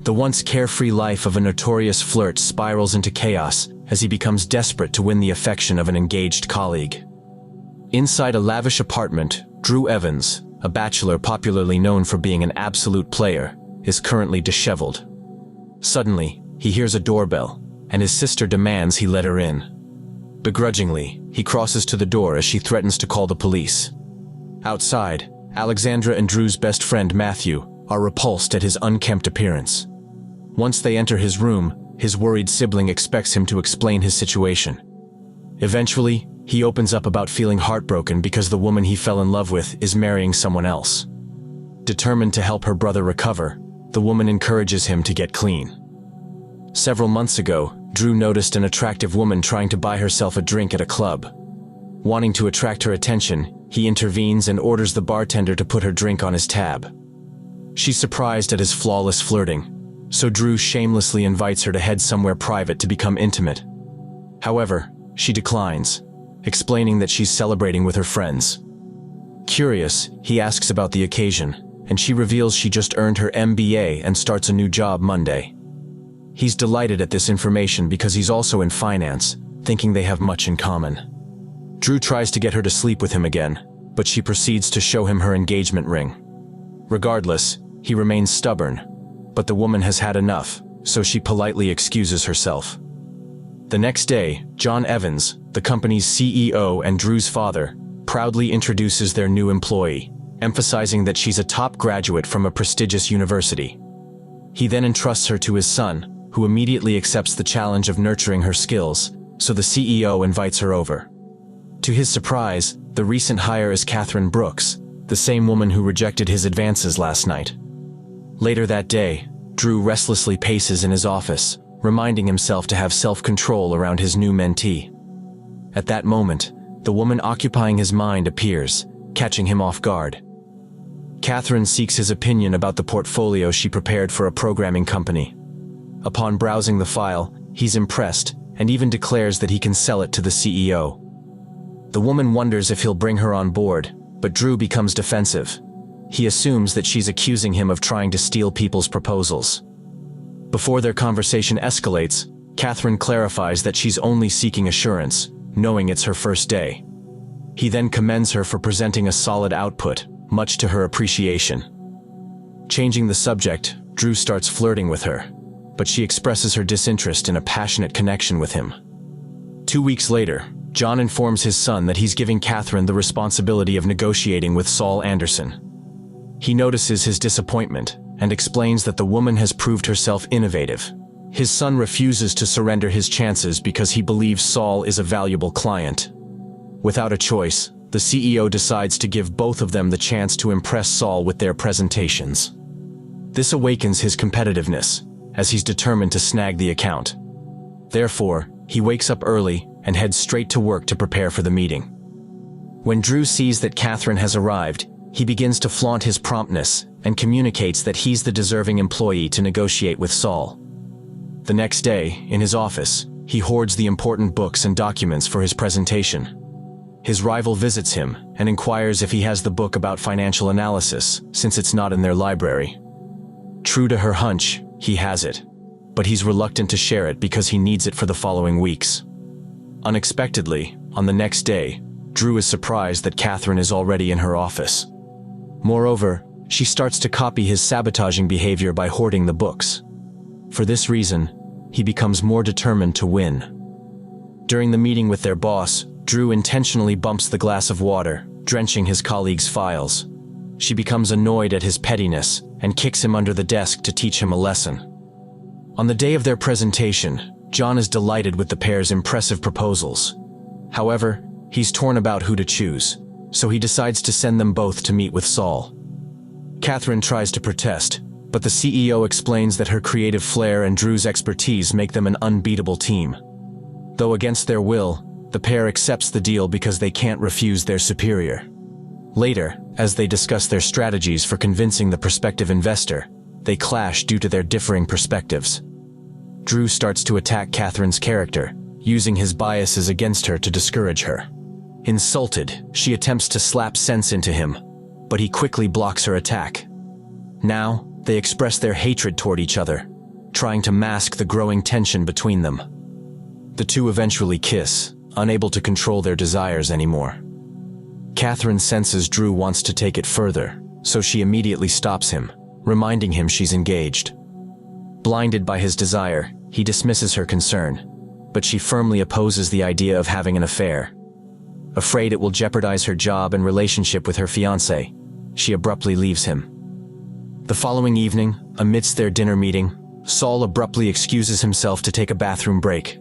The once carefree life of a notorious flirt spirals into chaos as he becomes desperate to win the affection of an engaged colleague. Inside a lavish apartment, Drew Evans, a bachelor popularly known for being an absolute player, is currently disheveled. Suddenly, he hears a doorbell, and his sister demands he let her in. Begrudgingly, he crosses to the door as she threatens to call the police. Outside, Alexandra and Drew's best friend Matthew are repulsed at his unkempt appearance. Once they enter his room, his worried sibling expects him to explain his situation. Eventually, he opens up about feeling heartbroken because the woman he fell in love with is marrying someone else. Determined to help her brother recover, the woman encourages him to get clean. Several months ago, Drew noticed an attractive woman trying to buy herself a drink at a club. Wanting to attract her attention, he intervenes and orders the bartender to put her drink on his tab. She's surprised at his flawless flirting, so Drew shamelessly invites her to head somewhere private to become intimate. However, she declines, explaining that she's celebrating with her friends. Curious, he asks about the occasion, and she reveals she just earned her MBA and starts a new job Monday. He's delighted at this information because he's also in finance, thinking they have much in common. Drew tries to get her to sleep with him again, but she proceeds to show him her engagement ring. Regardless, he remains stubborn, but the woman has had enough, so she politely excuses herself. The next day, John Evans, the company's CEO and Drew's father, proudly introduces their new employee, emphasizing that she's a top graduate from a prestigious university. He then entrusts her to his son, who immediately accepts the challenge of nurturing her skills, so the CEO invites her over. To his surprise, the recent hire is Katherine Brooks, the same woman who rejected his advances last night. Later that day, Drew restlessly paces in his office, reminding himself to have self-control around his new mentee. At that moment, the woman occupying his mind appears, catching him off guard. Katherine seeks his opinion about the portfolio she prepared for a programming company. Upon browsing the file, he's impressed and even declares that he can sell it to the CEO. The woman wonders if he'll bring her on board, but Drew becomes defensive. He assumes that she's accusing him of trying to steal people's proposals. Before their conversation escalates, Katherine clarifies that she's only seeking assurance, knowing it's her first day. He then commends her for presenting a solid output, much to her appreciation. Changing the subject, Drew starts flirting with her, but she expresses her disinterest in a passionate connection with him. 2 weeks later, John informs his son that he's giving Katherine the responsibility of negotiating with Saul Anderson. He notices his disappointment and explains that the woman has proved herself innovative. His son refuses to surrender his chances because he believes Saul is a valuable client. Without a choice, the CEO decides to give both of them the chance to impress Saul with their presentations. This awakens his competitiveness, as he's determined to snag the account. Therefore, he wakes up early and heads straight to work to prepare for the meeting. When Drew sees that Katherine has arrived, he begins to flaunt his promptness and communicates that he's the deserving employee to negotiate with Saul. The next day, in his office, he hoards the important books and documents for his presentation. His rival visits him and inquires if he has the book about financial analysis, since it's not in their library. True to her hunch, he has it, but he's reluctant to share it because he needs it for the following weeks. Unexpectedly, on the next day, Drew is surprised that Katherine is already in her office. Moreover, she starts to copy his sabotaging behavior by hoarding the books. For this reason, he becomes more determined to win. During the meeting with their boss, Drew intentionally bumps the glass of water, drenching his colleague's files. She becomes annoyed at his pettiness and kicks him under the desk to teach him a lesson. On the day of their presentation, John is delighted with the pair's impressive proposals. However, he's torn about who to choose, so he decides to send them both to meet with Saul. Katherine tries to protest, but the CEO explains that her creative flair and Drew's expertise make them an unbeatable team. Though against their will, the pair accepts the deal because they can't refuse their superior. Later, as they discuss their strategies for convincing the prospective investor, they clash due to their differing perspectives. Drew starts to attack Katherine's character, using his biases against her to discourage her. Insulted, she attempts to slap sense into him, but he quickly blocks her attack. Now, they express their hatred toward each other, trying to mask the growing tension between them. The two eventually kiss, unable to control their desires anymore. Katherine senses Drew wants to take it further, so she immediately stops him, reminding him she's engaged. Blinded by his desire, he dismisses her concern, but she firmly opposes the idea of having an affair. Afraid it will jeopardize her job and relationship with her fiancé, she abruptly leaves him. The following evening, amidst their dinner meeting, Saul abruptly excuses himself to take a bathroom break.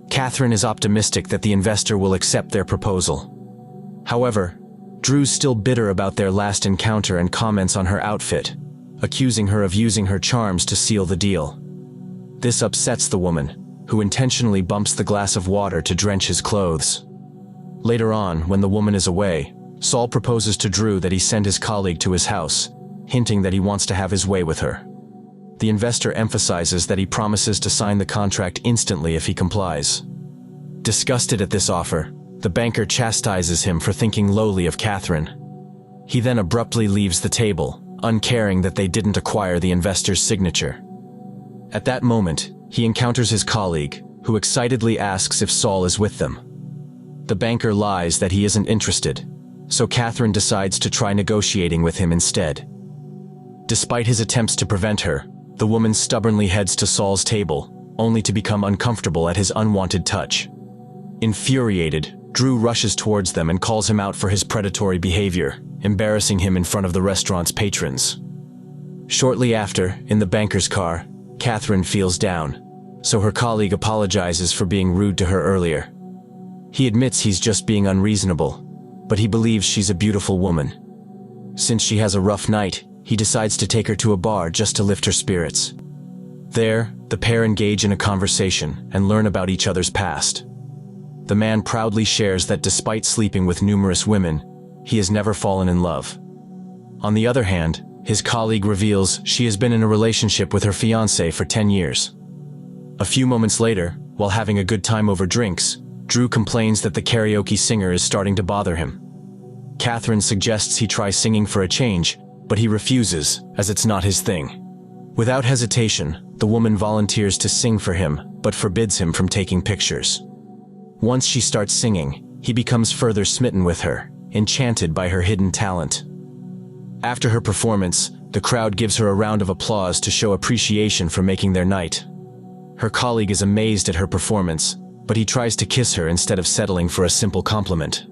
Katherine is optimistic that the investor will accept their proposal. However, Drew's still bitter about their last encounter and comments on her outfit, accusing her of using her charms to seal the deal. This upsets the woman, who intentionally bumps the glass of water to drench his clothes. Later on, when the woman is away, Saul proposes to Drew that he send his colleague to his house, hinting that he wants to have his way with her. The investor emphasizes that he promises to sign the contract instantly if he complies. Disgusted at this offer, the banker chastises him for thinking lowly of Katherine. He then abruptly leaves the table, uncaring that they didn't acquire the investor's signature. At that moment, he encounters his colleague, who excitedly asks if Saul is with them. The banker lies that he isn't interested, so Katherine decides to try negotiating with him instead. Despite his attempts to prevent her, the woman stubbornly heads to Saul's table, only to become uncomfortable at his unwanted touch. Infuriated, Drew rushes towards them and calls him out for his predatory behavior, embarrassing him in front of the restaurant's patrons. Shortly after, in the banker's car, Katherine feels down, so her colleague apologizes for being rude to her earlier. He admits he's just being unreasonable, but he believes she's a beautiful woman. Since she has a rough night, he decides to take her to a bar just to lift her spirits. There, the pair engage in a conversation and learn about each other's past. The man proudly shares that despite sleeping with numerous women, he has never fallen in love. On the other hand, his colleague reveals she has been in a relationship with her fiancé for 10 years. A few moments later, while having a good time over drinks, Drew complains that the karaoke singer is starting to bother him. Katherine suggests he try singing for a change, but he refuses, as it's not his thing. Without hesitation, the woman volunteers to sing for him, but forbids him from taking pictures. Once she starts singing, he becomes further smitten with her, enchanted by her hidden talent. After her performance, the crowd gives her a round of applause to show appreciation for making their night. Her colleague is amazed at her performance, but he tries to kiss her instead of settling for a simple compliment.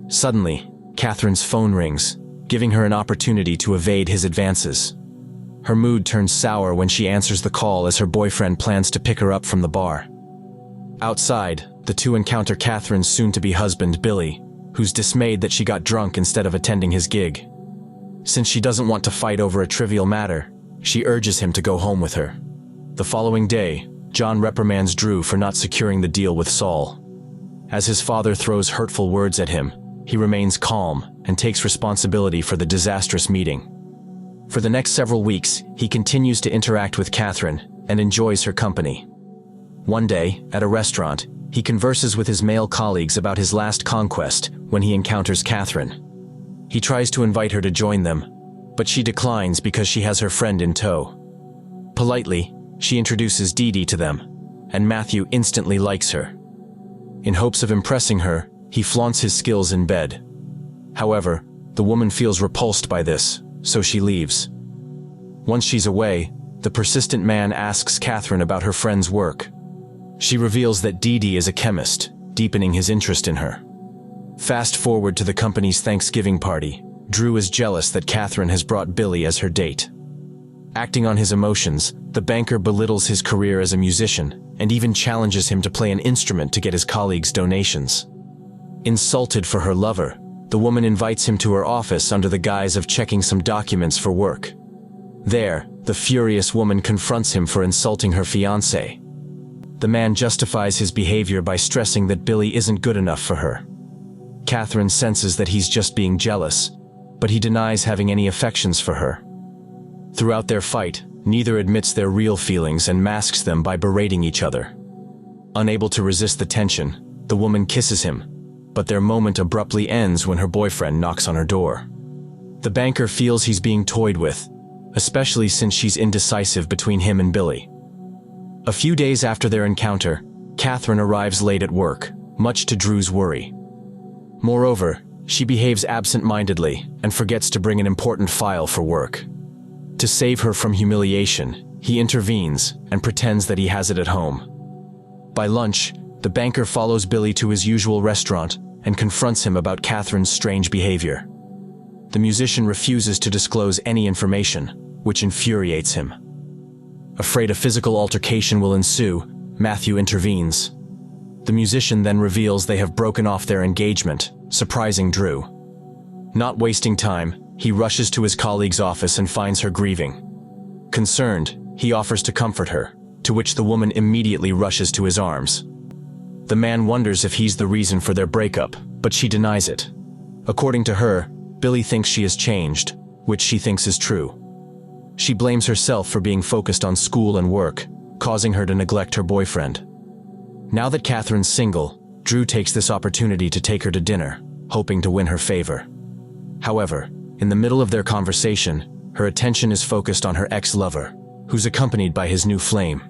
Suddenly, Katherine's phone rings, giving her an opportunity to evade his advances. Her mood turns sour when she answers the call as her boyfriend plans to pick her up from the bar. Outside, the two encounter Katherine's soon-to-be husband, Billy, who's dismayed that she got drunk instead of attending his gig. Since she doesn't want to fight over a trivial matter, she urges him to go home with her. The following day, John reprimands Drew for not securing the deal with Saul. As his father throws hurtful words at him, he remains calm and takes responsibility for the disastrous meeting. For the next several weeks, he continues to interact with Katherine and enjoys her company. One day, at a restaurant, he converses with his male colleagues about his last conquest when he encounters Katherine. He tries to invite her to join them, but she declines because she has her friend in tow. Politely, she introduces Dee Dee to them, and Matthew instantly likes her. In hopes of impressing her, he flaunts his skills in bed. However, the woman feels repulsed by this, so she leaves. Once she's away, the persistent man asks Katherine about her friend's work. She reveals that Dee Dee is a chemist, deepening his interest in her. Fast forward to the company's Thanksgiving party. Drew is jealous that Katherine has brought Billy as her date. Acting on his emotions, the banker belittles his career as a musician and even challenges him to play an instrument to get his colleagues' donations. Insulted for her lover, the woman invites him to her office under the guise of checking some documents for work. There, the furious woman confronts him for insulting her fiancé. The man justifies his behavior by stressing that Billy isn't good enough for her. Katherine senses that he's just being jealous, but he denies having any affections for her. Throughout their fight, neither admits their real feelings and masks them by berating each other. Unable to resist the tension, the woman kisses him, but their moment abruptly ends when her boyfriend knocks on her door. The banker feels he's being toyed with, especially since she's indecisive between him and Billy. A few days after their encounter, Katherine arrives late at work, much to Drew's worry. Moreover, she behaves absent-mindedly and forgets to bring an important file for work. To save her from humiliation, he intervenes and pretends that he has it at home. By lunch, the banker follows Billy to his usual restaurant and confronts him about Katherine's strange behavior. The musician refuses to disclose any information, which infuriates him. Afraid a physical altercation will ensue, Matthew intervenes. The musician then reveals they have broken off their engagement, surprising Drew. Not wasting time, he rushes to his colleague's office and finds her grieving. Concerned, he offers to comfort her, to which the woman immediately rushes to his arms. The man wonders if he's the reason for their breakup, but she denies it. According to her, Billy thinks she has changed, which she thinks is true. She blames herself for being focused on school and work, causing her to neglect her boyfriend. Now that Katherine's single, Drew takes this opportunity to take her to dinner, hoping to win her favor. However, in the middle of their conversation, her attention is focused on her ex-lover, who's accompanied by his new flame.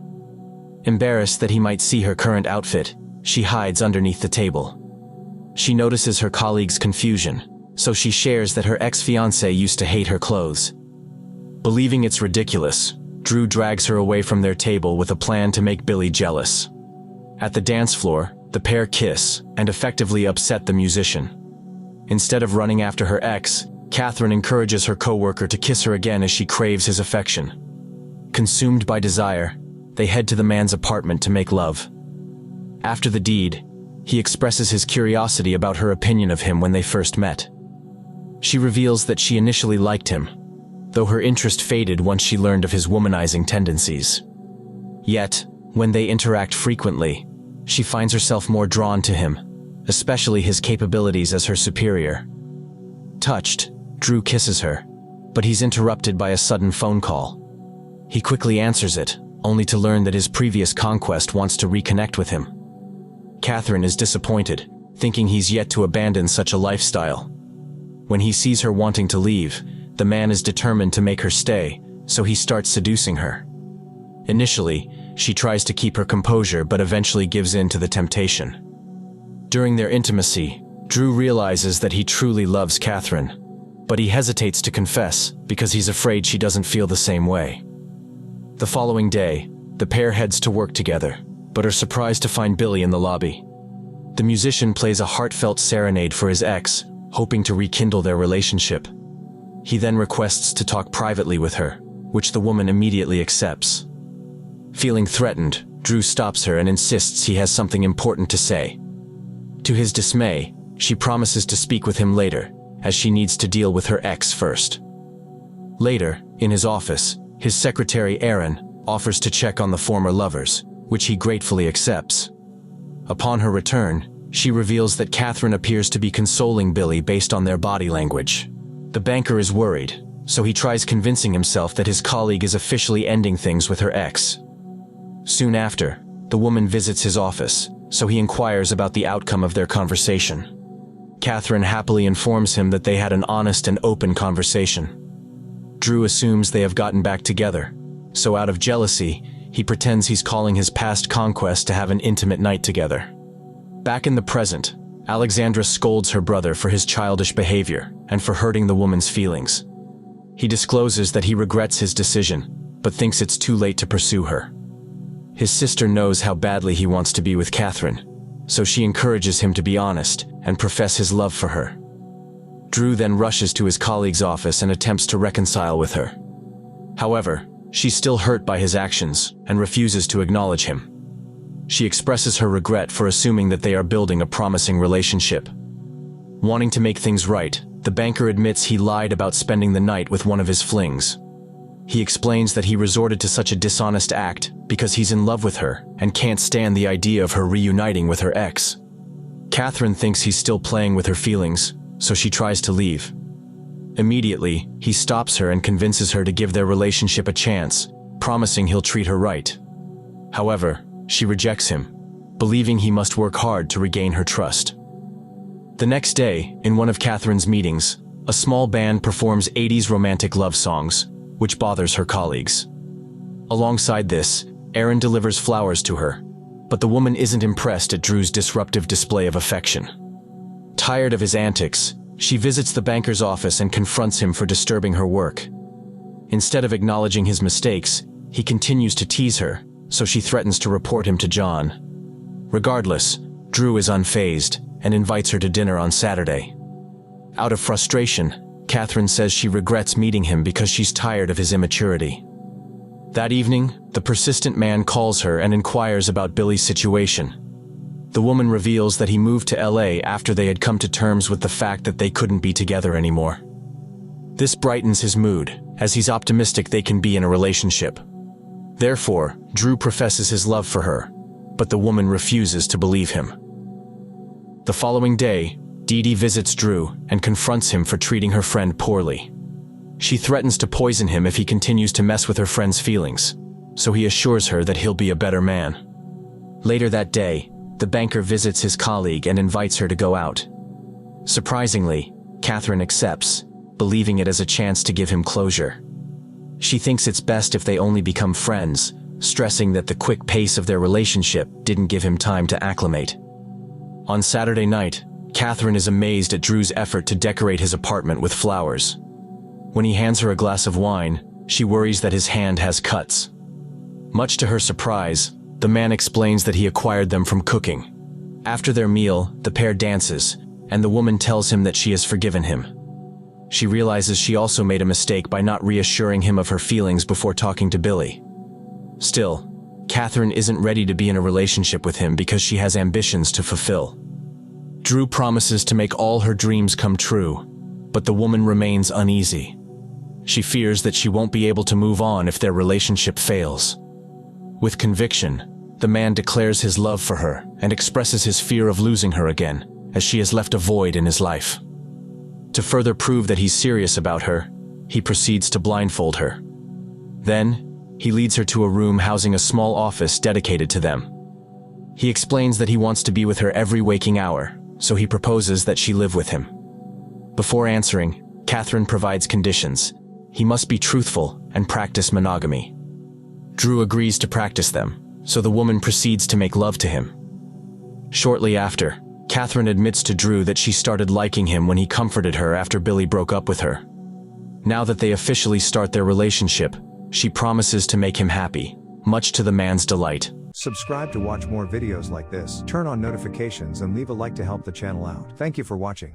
Embarrassed that he might see her current outfit, she hides underneath the table. She notices her colleague's confusion, so she shares that her ex-fiancé used to hate her clothes. Believing it's ridiculous, Drew drags her away from their table with a plan to make Billy jealous. At the dance floor, the pair kiss and effectively upset the musician. Instead of running after her ex, Katherine encourages her coworker to kiss her again as she craves his affection. Consumed by desire, they head to the man's apartment to make love. After the deed, he expresses his curiosity about her opinion of him when they first met. She reveals that she initially liked him, though her interest faded once she learned of his womanizing tendencies. Yet, when they interact frequently, she finds herself more drawn to him, especially his capabilities as her superior. Touched, Drew kisses her, but he's interrupted by a sudden phone call. He quickly answers it, only to learn that his previous conquest wants to reconnect with him. Katherine is disappointed, thinking he's yet to abandon such a lifestyle. When he sees her wanting to leave, the man is determined to make her stay, so he starts seducing her. Initially, she tries to keep her composure but eventually gives in to the temptation. During their intimacy, Drew realizes that he truly loves Katherine, but he hesitates to confess because he's afraid she doesn't feel the same way. The following day, the pair heads to work together, but are surprised to find Billy in the lobby. The musician plays a heartfelt serenade for his ex, hoping to rekindle their relationship. He then requests to talk privately with her, which the woman immediately accepts. Feeling threatened, Drew stops her and insists he has something important to say. To his dismay, she promises to speak with him later, as she needs to deal with her ex first. Later, in his office, his secretary Erin offers to check on the former lovers, which he gratefully accepts. Upon her return, she reveals that Katherine appears to be consoling Billy based on their body language. The banker is worried, so he tries convincing himself that his colleague is officially ending things with her ex. Soon after, the woman visits his office, so he inquires about the outcome of their conversation. Katherine happily informs him that they had an honest and open conversation. Drew assumes they have gotten back together, so out of jealousy, he pretends he's calling his past conquest to have an intimate night together. Back in the present, Alexandra scolds her brother for his childish behavior and for hurting the woman's feelings. He discloses that he regrets his decision, but thinks it's too late to pursue her. His sister knows how badly he wants to be with Katherine, so she encourages him to be honest and profess his love for her. Drew then rushes to his colleague's office and attempts to reconcile with her. However, she's still hurt by his actions and refuses to acknowledge him. She expresses her regret for assuming that they are building a promising relationship. Wanting to make things right, the banker admits he lied about spending the night with one of his flings. He explains that he resorted to such a dishonest act because he's in love with her and can't stand the idea of her reuniting with her ex. Katherine thinks he's still playing with her feelings, so she tries to leave. Immediately, he stops her and convinces her to give their relationship a chance, promising he'll treat her right. However, she rejects him, believing he must work hard to regain her trust. The next day, in one of Katherine's meetings, a small band performs 80s romantic love songs, which bothers her colleagues. Alongside this, Erin delivers flowers to her, but the woman isn't impressed at Drew's disruptive display of affection. Tired of his antics, she visits the banker's office and confronts him for disturbing her work. Instead of acknowledging his mistakes, he continues to tease her, so she threatens to report him to John. Regardless, Drew is unfazed and invites her to dinner on Saturday. Out of frustration, Katherine says she regrets meeting him because she's tired of his immaturity. That evening, the persistent man calls her and inquires about Billy's situation. The woman reveals that he moved to LA after they had come to terms with the fact that they couldn't be together anymore. This brightens his mood, as he's optimistic they can be in a relationship. Therefore, Drew professes his love for her, but the woman refuses to believe him. The following day, Dee Dee visits Drew and confronts him for treating her friend poorly. She threatens to poison him if he continues to mess with her friend's feelings, so he assures her that he'll be a better man. Later that day, the banker visits his colleague and invites her to go out. Surprisingly, Katherine accepts, believing it as a chance to give him closure. She thinks it's best if they only become friends, stressing that the quick pace of their relationship didn't give him time to acclimate. On Saturday night, Katherine is amazed at Drew's effort to decorate his apartment with flowers. When he hands her a glass of wine, she worries that his hand has cuts. Much to her surprise, the man explains that he acquired them from cooking. After their meal, the pair dances, and the woman tells him that she has forgiven him. She realizes she also made a mistake by not reassuring him of her feelings before talking to Billy. Still, Katherine isn't ready to be in a relationship with him because she has ambitions to fulfill. Drew promises to make all her dreams come true, but the woman remains uneasy. She fears that she won't be able to move on if their relationship fails. With conviction, the man declares his love for her and expresses his fear of losing her again, as she has left a void in his life. To further prove that he's serious about her, he proceeds to blindfold her. Then, he leads her to a room housing a small office dedicated to them. He explains that he wants to be with her every waking hour, so he proposes that she live with him. Before answering, Katherine provides conditions. He must be truthful and practice monogamy. Drew agrees to practice them, so the woman proceeds to make love to him. Shortly after, Katherine admits to Drew that she started liking him when he comforted her after Billy broke up with her. Now that they officially start their relationship, she promises to make him happy, much to the man's delight. Subscribe to watch more videos like this, turn on notifications and leave a like to help the channel out. Thank you for watching.